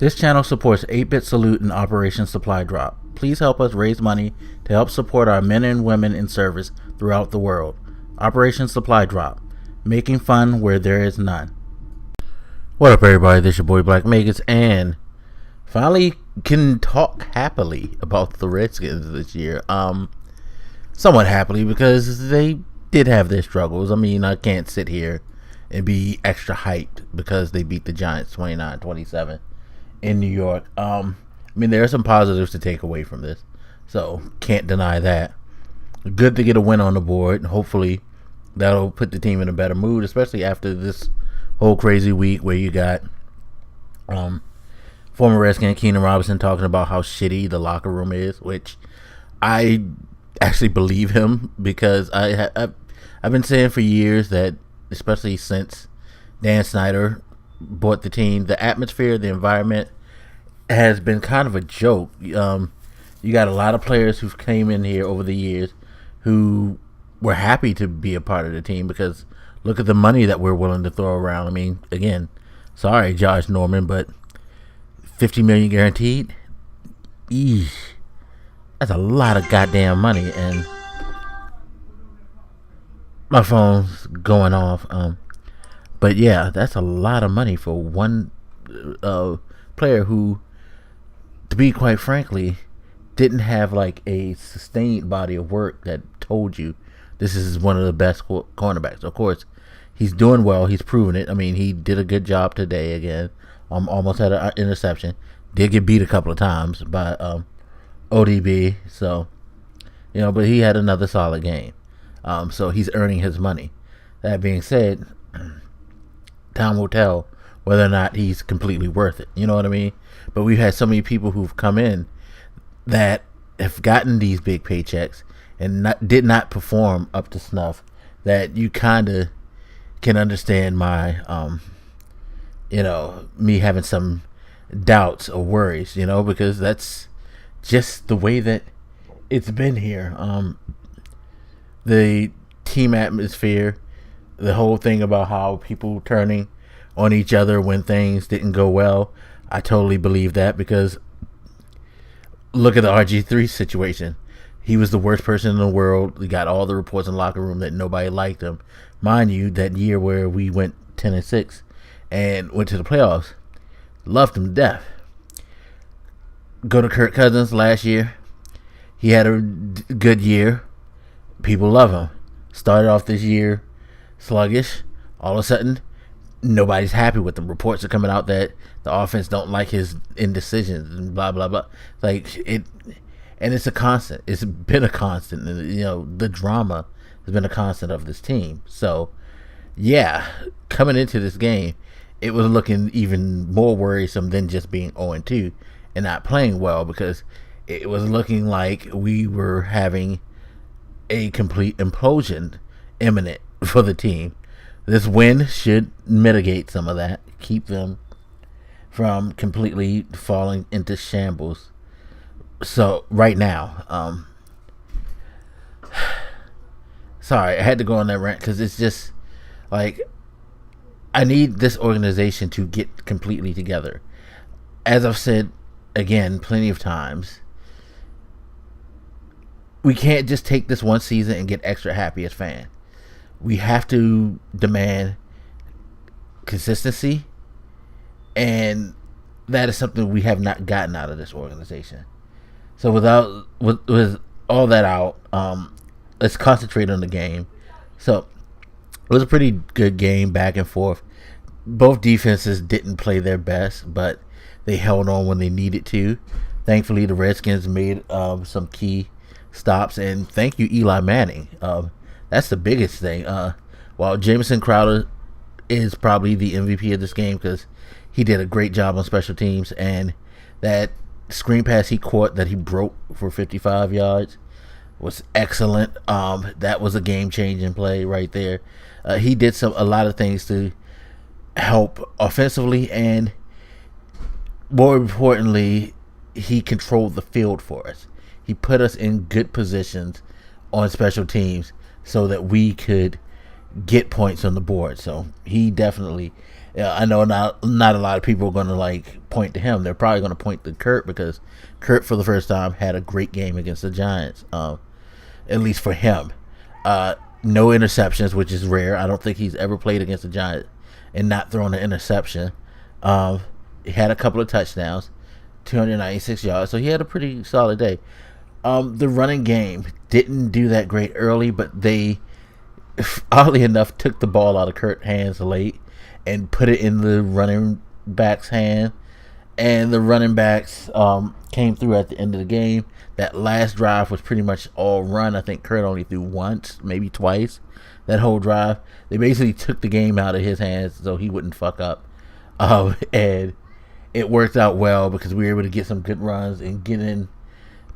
This channel supports 8-Bit Salute and Operation Supply Drop. Please help us raise money to help support our men and women in service throughout the world. Operation Supply Drop, making fun where there is none. What up, everybody? This is your boy Black Megas, and finally can talk happily about the Redskins this year. Somewhat happily, because they did have their struggles. I mean, I can't sit here and be extra hyped because they beat the Giants 29-27 in New York. I mean, there are some positives to take away from this, so can't deny that. Good to get a win on the board. Hopefully that'll put the team in a better mood, especially after this whole crazy week where you got former Redskin Keenan Robinson talking about how shitty the locker room is, which I actually believe him, because I've been saying for years that, especially since Dan Snyder bought the team, the atmosphere, the environment has been kind of a joke. You got a lot of players who've came in here over the years who were happy to be a part of the team because look at the money that we're willing to throw around. I mean, again, sorry, Josh Norman, but $50 million guaranteed? Eesh. That's a lot of goddamn money, and my phone's going off. But yeah, that's a lot of money for one player who, to be quite frankly, didn't have like a sustained body of work that told you this is one of the best cornerbacks. Of course, he's doing well. He's proven it. I mean, he did a good job today again. Almost had an interception. Did get beat a couple of times by ODB. So, you know, but he had another solid game. So he's earning his money. That being said, time will tell whether or not he's completely worth it. You know what I mean? But we've had so many people who've come in that have gotten these big paychecks and did not perform up to snuff, that you kind of can understand my, me having some doubts or worries, because that's just the way that it's been here. The team atmosphere, the whole thing about how people turning on each other when things didn't go well, I totally believe that, because look at the RG3 situation. He was the worst person in the world. We got all the reports in the locker room that nobody liked him. Mind you, that year where we went 10-6 and went to the playoffs, loved him to death. Go to Kirk Cousins last year. He had a good year. People love him. Started off this year sluggish. All of a sudden, nobody's happy with him. Reports are coming out that the offense don't like his indecisions and blah blah blah. Like it, and it's a constant. It's been a constant. The drama has been a constant of this team. So, yeah, coming into this game, it was looking even more worrisome than just being 0-2 and not playing well, because it was looking like we were having a complete implosion imminent for the team. This win should mitigate some of that, keep them from completely falling into shambles. So right now, sorry, I had to go on that rant because it's just like, I need this organization to get completely together. As I've said again plenty of times, we can't just take this one season and get extra happy as fans. We have to demand consistency, and that is something we have not gotten out of this organization. So with all that out, let's concentrate on the game. So it was a pretty good game, back and forth. Both defenses didn't play their best, but they held on when they needed to. Thankfully, the Redskins made some key stops, and thank you, Eli Mannning. That's the biggest thing. While Jamison Crowder is probably the MVP of this game because he did a great job on special teams, and that screen pass he caught that he broke for 55 yards was excellent. That was a game-changing play right there. He did a lot of things to help offensively, and more importantly, he controlled the field for us. He put us in good positions on special teams so that we could get points on the board. So he definitely Yeah, I know not a lot of people are going to like point to him. They're probably going to point to Kurt because Kurt, for the first time, had a great game against the Giants. At least for him, no interceptions, which is rare. I don't think he's ever played against the Giants and not thrown an interception. He had a couple of touchdowns, 296 yards, so he had a pretty solid day. The running game didn't do that great early, but they, oddly enough, took the ball out of Kurt's hands late and put it in the running back's hand. And the running backs came through at the end of the game. That last drive was pretty much all run. I think Kurt only threw once, maybe twice, that whole drive. They basically took the game out of his hands so he wouldn't fuck up. And it worked out well because we were able to get some good runs and get in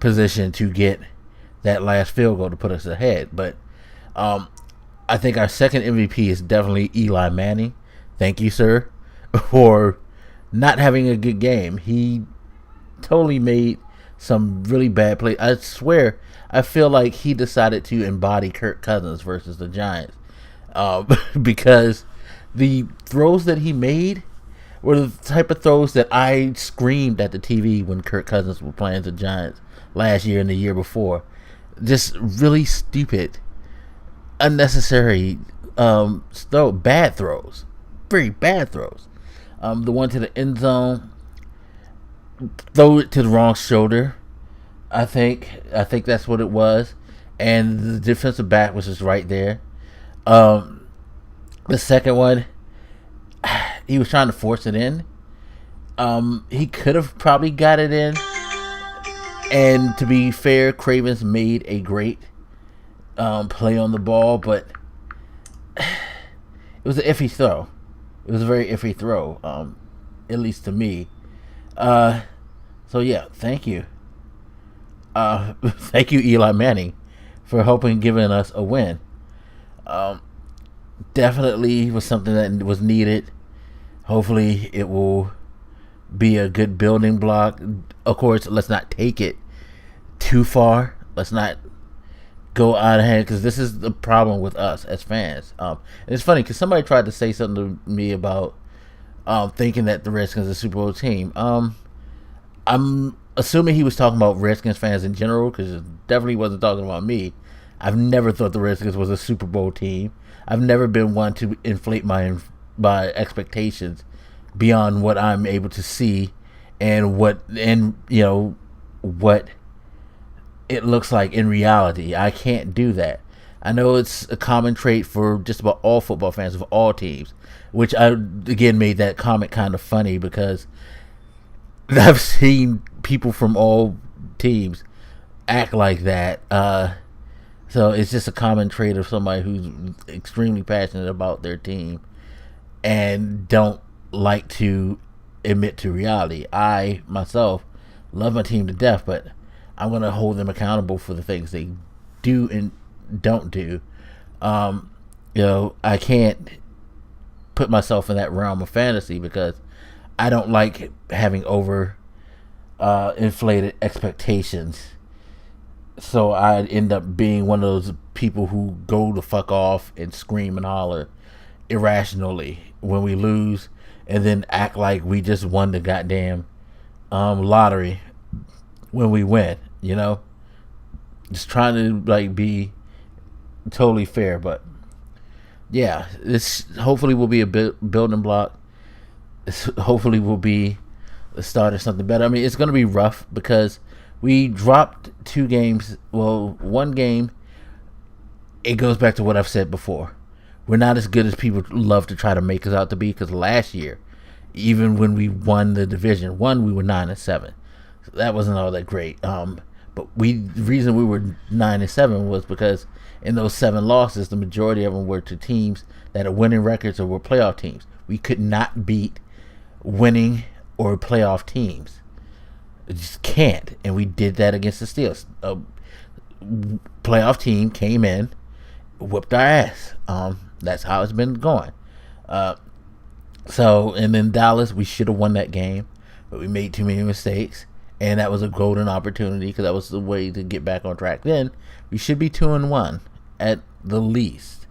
position to get that last field goal to put us ahead. But I think our second MVP is definitely Eli Mannning. Thank you, sir, for not having a good game. He totally made some really bad plays. I swear, I feel like he decided to embody Kirk Cousins versus the Giants, because the throws that he made were the type of throws that I screamed at the TV when Kirk Cousins was playing the Giants last year and the year before. Just really stupid, unnecessary bad throws. Very bad throws. The one to the end zone, throw it to the wrong shoulder. I think that's what it was, and the defensive back was just right there. The second one, he was trying to force it in. He could have probably got it in. And to be fair, Cravens made a great play on the ball, but it was an iffy throw. It was a very iffy throw, at least to me. So yeah, thank you. Thank you, Eli Mannning, for helping giving us a win. Definitely was something that was needed. Hopefully it will be a good building block. Of course, let's not take it too far. Let's not go out of hand, because this is the problem with us as fans. And it's funny because somebody tried to say something to me about thinking that the Redskins are a Super Bowl team. I'm assuming he was talking about Redskins fans in general, because it definitely wasn't talking about me. I've never thought the Redskins was a Super Bowl team. I've never been one to inflate my expectations beyond what I'm able to see and what it looks like in reality. I can't do that. I know it's a common trait for just about all football fans of all teams, which I again made that comment kind of funny because I've seen people from all teams act like that. So it's just a common trait of somebody who's extremely passionate about their team and don't like to admit to reality. I myself love my team to death, but I'm going to hold them accountable for the things they do and don't do. I can't put myself in that realm of fantasy because I don't like having over inflated expectations. So I'd end up being one of those people who go the fuck off and scream and holler irrationally when we lose, and then act like we just won the goddamn lottery when we win. Just trying to be totally fair. But yeah, this hopefully will be a building block. This hopefully will be the start of something better. I mean, it's going to be rough because we dropped 2 games. Well, 1 game, it goes back to what I've said before. We're not as good as people love to try to make us out to be, because last year, even when we won the Division 1, we were 9-7. So that wasn't all that great. But the reason we were 9-7 was because in those 7 losses, the majority of them were to teams that are winning records or were playoff teams. We could not beat winning or playoff teams. It just can't. And we did that against the Steelers. A playoff team came in, whooped our ass. That's how it's been going. And then Dallas, we should have won that game, but we made too many mistakes, and that was a golden opportunity because that was the way to get back on track. Then we should be 2-1 at the least.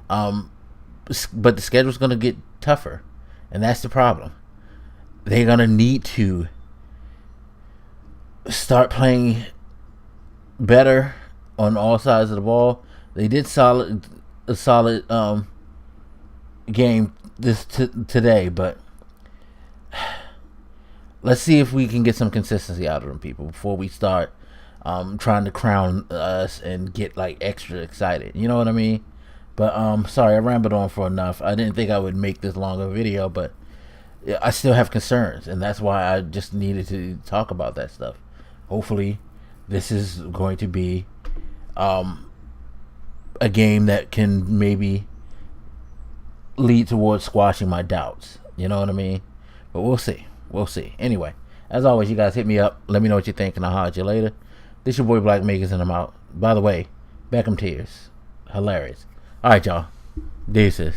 But the schedule's going to get tougher, And that's the problem. They're going to need to start playing better on all sides of the ball. They did a solid game today, but let's see if we can get some consistency out of them, people, before we start trying to crown us and get like extra excited. You know what I mean? But sorry, I rambled on for enough. I didn't think I would make this long a video, but I still have concerns, and that's why I just needed to talk about that stuff. Hopefully, this is going to be a game that can maybe lead towards squashing my doubts. You know what I mean? But we'll see. We'll see. Anyway, as always, you guys hit me up. Let me know what you think, and I'll holler at you later. This your boy Black Makers, and I'm out. By the way, Beckham tears. Hilarious. Alright, y'all. Deuces.